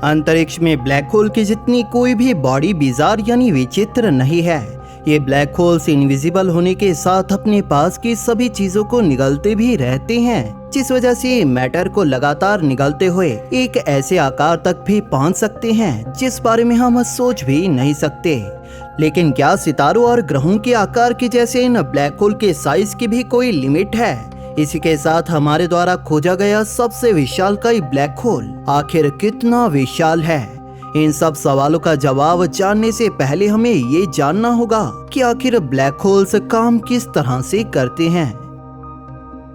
अंतरिक्ष में black hole की जितनी कोई भी बॉडी बिजार यानी विचित्र नहीं है। ये ब्लैक होल्स इनविजिबल होने के साथ अपने पास की सभी चीजों को निगलते भी रहते हैं, जिस वजह से मैटर को लगातार निगलते हुए एक ऐसे आकार तक भी पहुंच सकते हैं जिस बारे में हम सोच भी नहीं सकते। लेकिन क्या सितारों और ग्रहों के आकार के जैसे इन ब्लैक होल के साइज की भी कोई लिमिट है? इसी के साथ हमारे द्वारा खोजा गया सबसे विशालकाय ब्लैक होल आखिर कितना विशाल है? इन सब सवालों का जवाब जानने से पहले हमें ये जानना होगा कि आखिर ब्लैक होल्स काम किस तरह से करते हैं।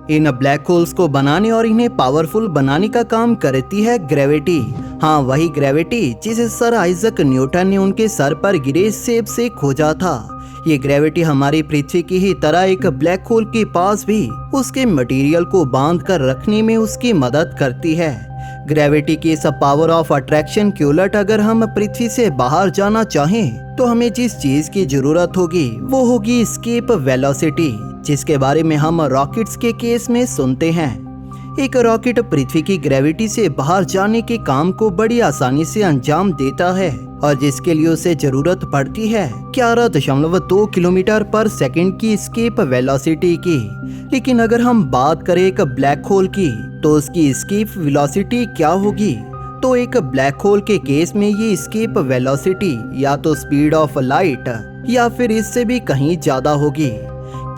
इन ब्लैक होल्स को बनाने और इन्हें पावरफुल बनाने का काम करती है ग्रेविटी। हाँ, वही ग्रेविटी जिसे सर आइजक न्यूटन ने उनके सर पर गिरे सेब से खोजा था। ये ग्रेविटी हमारी पृथ्वी की ही तरह एक ब्लैक होल के पास भी उसके मटेरियल को बांध कर रखने में उसकी मदद करती है। ग्रेविटी की इस पावर ऑफ अट्रैक्शन के उलट अगर हम पृथ्वी से बाहर जाना चाहें तो हमें जिस चीज की जरूरत होगी वो होगी एस्केप वेलोसिटी, जिसके बारे में हम रॉकेट्स के केस में सुनते हैं। एक रॉकेट पृथ्वी की ग्रेविटी से बाहर जाने के काम को बड़ी आसानी से अंजाम देता है और जिसके लिए उसे जरूरत पड़ती है 11.2 किलोमीटर पर सेकंड की एस्केप वेलोसिटी की। लेकिन अगर हम बात करें एक ब्लैक होल की तो उसकी एस्केप वेलोसिटी क्या होगी? तो एक ब्लैक होल के केस में ये एस्केप वेलोसिटी या तो स्पीड ऑफ लाइट या फिर इससे भी कहीं ज्यादा होगी।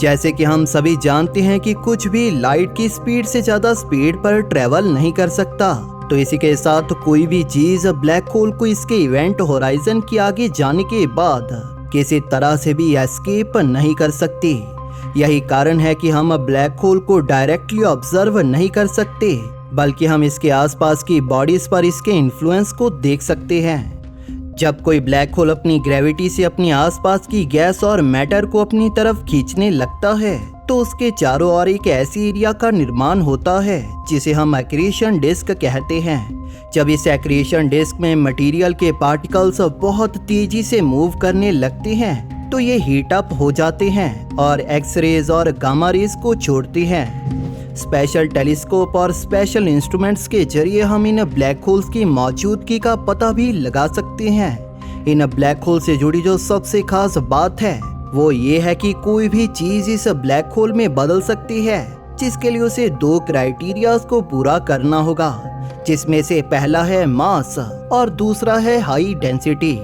जैसे कि हम सभी जानते हैं कि कुछ भी लाइट की स्पीड से ज्यादा स्पीड पर ट्रेवल नहीं कर सकता, तो इसी के साथ कोई भी चीज ब्लैक होल को इसके इवेंट होराइजन के आगे जाने के बाद किसी तरह से भी एस्केप नहीं कर सकती। यही कारण है कि हम ब्लैक होल को डायरेक्टली ऑब्जर्व नहीं कर सकते, बल्कि हम इसके आसपास की बॉडीज पर इसके इन्फ्लुएंस को देख सकते हैं। जब कोई ब्लैक होल अपनी ग्रेविटी से अपनी आसपास की गैस और मैटर को अपनी तरफ खींचने लगता है तो उसके चारों ओर एक ऐसी एरिया का निर्माण होता है जिसे हम एक्रीशन डिस्क कहते हैं। जब इस एक्रीशन डिस्क में मटेरियल के पार्टिकल्स बहुत तेजी से मूव करने लगते हैं तो ये हीट अप हो जाते हैं और एक्सरेज और गामा रेज को छोड़ते हैं। स्पेशल टेलीस्कोप और स्पेशल इंस्ट्रूमेंट्स के जरिए हम इन ब्लैक होल्स की मौजूदगी का पता भी लगा सकते हैं। इन ब्लैक होल से जुड़ी जो सबसे खास बात है वो ये है कि कोई भी चीज इस ब्लैक होल में बदल सकती है, जिसके लिए उसे 2 क्राइटेरिया को पूरा करना होगा, जिसमें से पहला है मास और दूसरा है हाई डेंसिटी।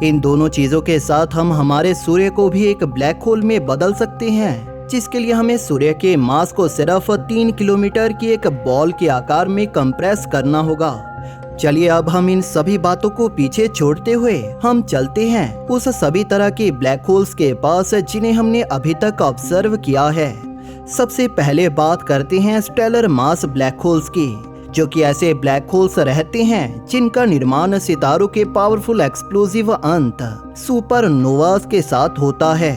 इन दोनों चीजों के साथ हम हमारे सूर्य को भी एक ब्लैक होल में बदल सकते हैं, जिसके लिए हमें सूर्य के मास को सिर्फ 3 किलोमीटर की एक बॉल के आकार में कंप्रेस करना होगा। चलिए अब हम इन सभी बातों को पीछे छोड़ते हुए हम चलते हैं उस सभी तरह के ब्लैक होल्स के पास जिन्हें हमने अभी तक ऑब्जर्व किया है। सबसे पहले बात करते हैं स्टेलर मास ब्लैक होल्स की, जो कि ऐसे ब्लैक होल्स रहते हैं जिनका निर्माण सितारों के पावरफुल एक्सप्लोजिव अंत सुपरनोवास के साथ होता है।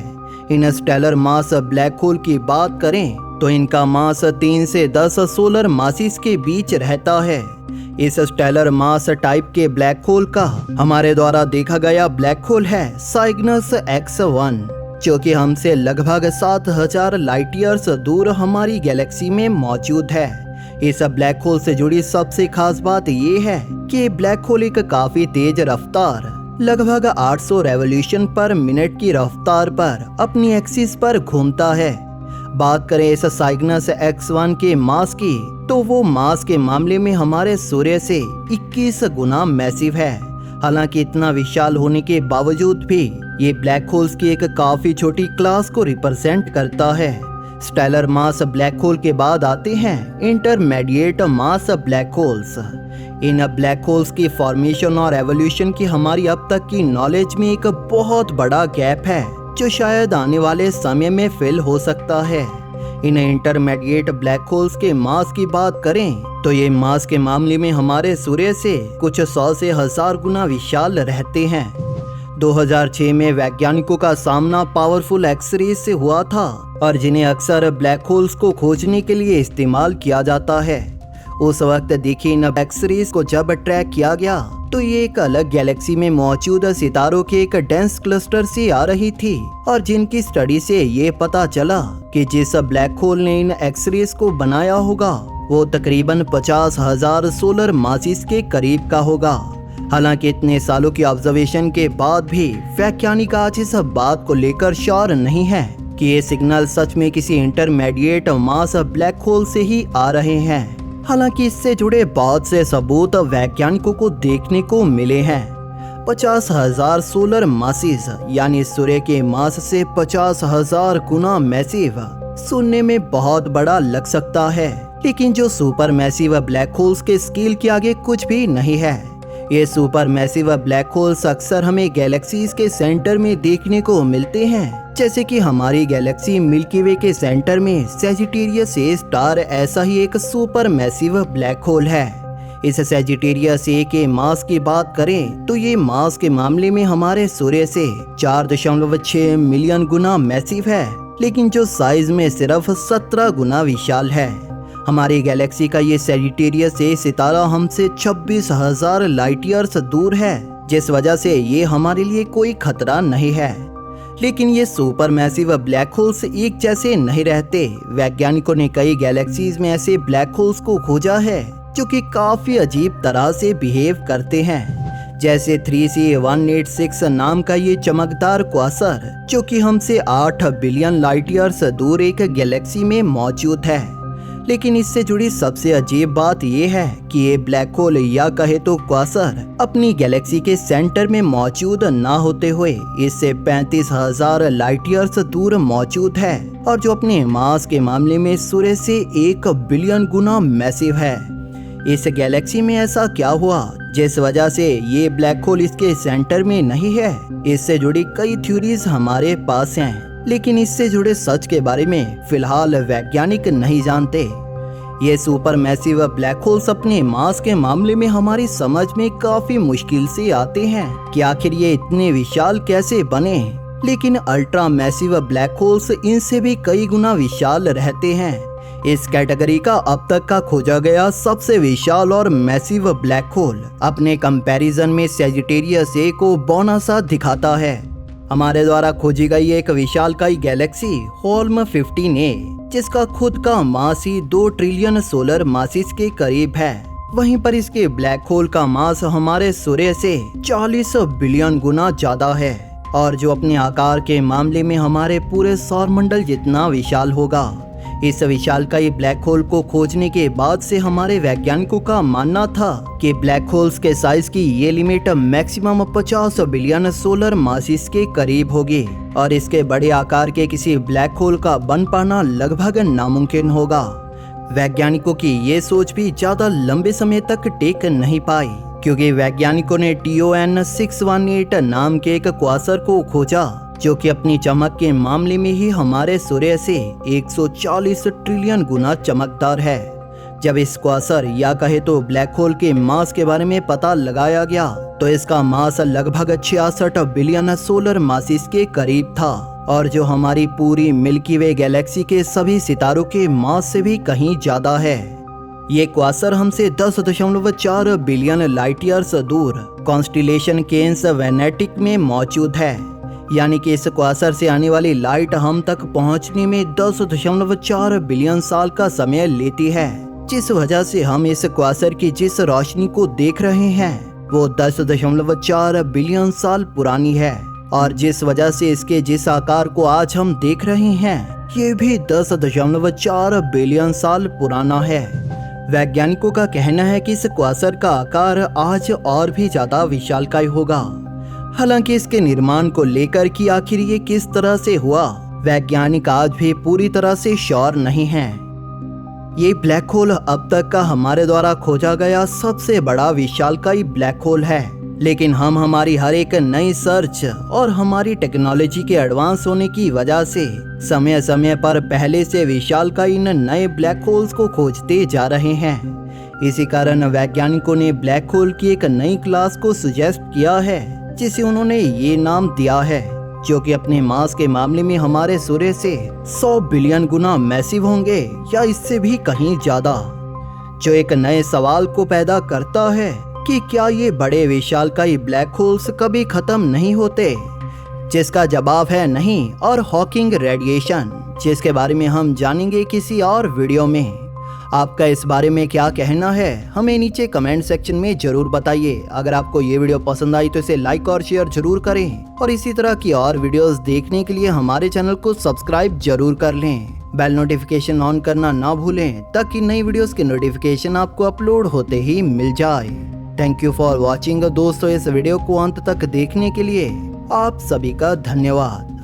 इन स्टेलर मास ब्लैक होल की बात करें तो इनका मास 3 से 10 सोलर मासिस के बीच रहता है। इस स्टेलर मास टाइप के ब्लैक होल का हमारे द्वारा देखा गया ब्लैक होल है साइग्नस X1, जो कि हमसे लगभग 7000 लाइट ईयर्स दूर हमारी गैलेक्सी में मौजूद है। इस ब्लैक होल से जुड़ी सबसे खास बात ये है कि ब्लैक होल एक काफी तेज रफ्तार लगभग 800 रेवोल्यूशन पर मिनट की रफ्तार पर अपनी एक्सिस पर घूमता है। बात करें इस साइग्नस X1 के मास की तो वो मास के मामले में हमारे सूर्य से 21 गुना मैसिव है। हालांकि इतना विशाल होने के बावजूद भी ये ब्लैक होल्स की एक काफी छोटी क्लास को रिप्रेजेंट करता है। स्टेलर मास ब्लैक होल के बाद आते हैं इंटरमीडिएट मास ब्लैक होल्स। इन ब्लैक होल्स की फॉर्मेशन और एवोल्यूशन की हमारी अब तक की नॉलेज में एक बहुत बड़ा गैप है, जो शायद आने वाले समय में फिल हो सकता है। इन इंटरमीडिएट ब्लैक होल्स के मास की बात करें तो ये मास के मामले में हमारे सूर्य से कुछ 100 से 1000 गुना विशाल रहते हैं। 2006 में वैज्ञानिकों का सामना पावरफुल एक्सरेज से हुआ था और जिन्हें अक्सर ब्लैक होल्स को खोजने के लिए इस्तेमाल किया जाता है। उस वक्त देखी इन एक्सरेज को जब ट्रैक किया गया तो ये एक अलग गैलेक्सी में मौजूद सितारों के एक डेंस क्लस्टर से आ रही थी और जिनकी स्टडी से ये पता चला कि जिस ब्लैक होल ने इन एक्सरेज को बनाया होगा वो तकरीबन 50,000 सोलर मासिस के करीब का होगा। हालांकि इतने सालों की ऑब्जर्वेशन के बाद भी वैज्ञानिक आज इस बात को लेकर श्योर नहीं है कि ये सिग्नल सच में किसी इंटरमीडिएट मास ब्लैक होल से ही आ रहे हैं। हालांकि इससे जुड़े बहुत से सबूत वैज्ञानिकों को देखने को मिले हैं। 50,000 सोलर मासेस यानी सूर्य के मास से 50,000 गुना मैसिव सुनने में बहुत बड़ा लग सकता है, लेकिन जो सुपर मैसिव ब्लैक होल्स के स्केल के आगे कुछ भी नहीं है। ये सुपर मैसिव ब्लैक होल्स अक्सर हमें गैलेक्सीज के सेंटर में देखने को मिलते हैं, जैसे कि हमारी गैलेक्सी मिल्की वे के सेंटर में सैजिटेरियस ए स्टार ऐसा ही एक सुपर मैसिव ब्लैक होल है। इस सैजिटेरियस ए के मास की बात करें तो ये मास के मामले में हमारे सूर्य से 4.6 मिलियन गुना मैसिव है, लेकिन जो साइज में सिर्फ 17 गुना विशाल है। हमारी गैलेक्सी का ये सैजिटेरियस ए सितारा हमसे 26,000 लाइट ईयर्स दूर है, जिस वजह से ये हमारे लिए कोई खतरा नहीं है। लेकिन ये सुपर मैसिव ब्लैक होल्स एक जैसे नहीं रहते। वैज्ञानिकों ने कई गैलेक्सीज में ऐसे ब्लैक होल्स को खोजा है जो कि काफी अजीब तरह से बिहेव करते हैं, जैसे 3C186 नाम का ये चमकदार क्वासर जो कि हमसे 8 बिलियन लाइट ईयर्स दूर एक गैलेक्सी में मौजूद है। लेकिन इससे जुड़ी सबसे अजीब बात यह है कि ये ब्लैक होल या कहे तो क्वासर अपनी गैलेक्सी के सेंटर में मौजूद ना होते हुए इससे 35,000 लाइट ईयर्स दूर मौजूद है, और जो अपने मास के मामले में सूर्य से 1 बिलियन गुना मैसिव है। इस गैलेक्सी में ऐसा क्या हुआ जिस वजह से ये ब्लैक होल इसके सेंटर में नहीं है? इससे जुड़ी कई थ्योरीज हमारे पास हैं, लेकिन इससे जुड़े सच के बारे में फिलहाल वैज्ञानिक नहीं जानते। ये सुपर मैसिव ब्लैक होल्स अपने मास के मामले में हमारी समझ में काफी मुश्किल से आते हैं कि आखिर ये इतने विशाल कैसे बने। लेकिन अल्ट्रा मैसिव ब्लैक होल्स इनसे भी कई गुना विशाल रहते हैं। इस कैटेगरी का अब तक का खोजा गया सबसे विशाल और मैसिव ब्लैक होल अपने कंपैरिजन में सैजिटेरियस ए को बौना सा दिखाता है। हमारे द्वारा खोजी गई एक विशालकाय गैलेक्सी होल्म 15A, जिसका खुद का मास ही 2 ट्रिलियन सोलर मासेस के करीब है। वहीं पर इसके ब्लैक होल का मास हमारे सूर्य से 40 बिलियन गुना ज्यादा है, और जो अपने आकार के मामले में हमारे पूरे सौरमंडल जितना विशाल होगा। इस विशालकाय ब्लैक होल को खोजने के बाद से हमारे वैज्ञानिकों का मानना था कि ब्लैक होल्स के साइज की ये limit maximum 50 billion solar masses के करीब होगी, और इसके बड़े आकार के किसी ब्लैक होल का बन पाना लगभग नामुमकिन होगा। वैज्ञानिकों की ये सोच भी ज्यादा लंबे समय तक टेक नहीं पाई, क्योंकि वैज्ञानिकों ने TON 618 नाम के एक क्वासर को खोजा जो कि अपनी चमक के मामले में ही हमारे सूर्य से 140 ट्रिलियन गुना चमकदार है। जब इस क्वासर या कहे तो ब्लैक होल के मास के बारे में पता लगाया गया तो इसका मास लगभग 66 बिलियन सोलर मासेस के करीब था, और जो हमारी पूरी मिल्की वे गैलेक्सी के सभी सितारों के मास से भी कहीं ज्यादा है। ये क्वासर हमसे 10.4 बिलियन लाइट ईयर्स दूर कॉन्स्टिलेशन केन्स वेनेटिक में मौजूद है, यानी कि इस क्वासर से आने वाली लाइट हम तक पहुंचने में 10.4 बिलियन साल का समय लेती है, जिस वजह से हम इस क्वासर की जिस रोशनी को देख रहे हैं वो 10.4 बिलियन साल पुरानी है, और जिस वजह से इसके जिस आकार को आज हम देख रहे हैं ये भी 10.4 बिलियन साल पुराना है। वैज्ञानिकों का कहना है कि इस क्वासर का आकार आज और भी ज्यादा विशालकाय होगा। हालांकि इसके निर्माण को लेकर कि आखिर ये किस तरह से हुआ, वैज्ञानिक आज भी पूरी तरह से श्योर नहीं हैं। ये ब्लैक होल अब तक का हमारे द्वारा खोजा गया सबसे बड़ा विशालकाय ब्लैक होल है, लेकिन हम हमारी हर एक नई सर्च और हमारी टेक्नोलॉजी के एडवांस होने की वजह से समय समय पर पहले से विशालकाय इन नए ब्लैक होल्स को खोजते जा रहे हैं। इसी कारण वैज्ञानिकों ने ब्लैक होल की एक नई क्लास को सुजेस्ट किया है, जिसे उन्होंने ये नाम दिया है, जो कि अपने मास के मामले में हमारे सूर्य से 100 बिलियन गुना मैसिव होंगे या इससे भी कहीं ज्यादा, जो एक नए सवाल को पैदा करता है कि क्या ये बड़े विशालकाय ब्लैक होल्स कभी खत्म नहीं होते, जिसका जवाब है नहीं, और हॉकिंग रेडिएशन, जिसके बारे में हम जानेंगे किसी और वीडियो में। आपका इस बारे में क्या कहना है हमें नीचे कमेंट सेक्शन में जरूर बताइए। अगर आपको ये वीडियो पसंद आई तो इसे लाइक और शेयर जरूर करें और इसी तरह की और वीडियोस देखने के लिए हमारे चैनल को सब्सक्राइब जरूर कर लें। बेल नोटिफिकेशन ऑन करना ना भूलें ताकि नई वीडियोस की नोटिफिकेशन आपको अपलोड होते ही मिल जाए। थैंक यू फॉर वॉचिंग दोस्तों। इस वीडियो को अंत तक देखने के लिए आप सभी का धन्यवाद।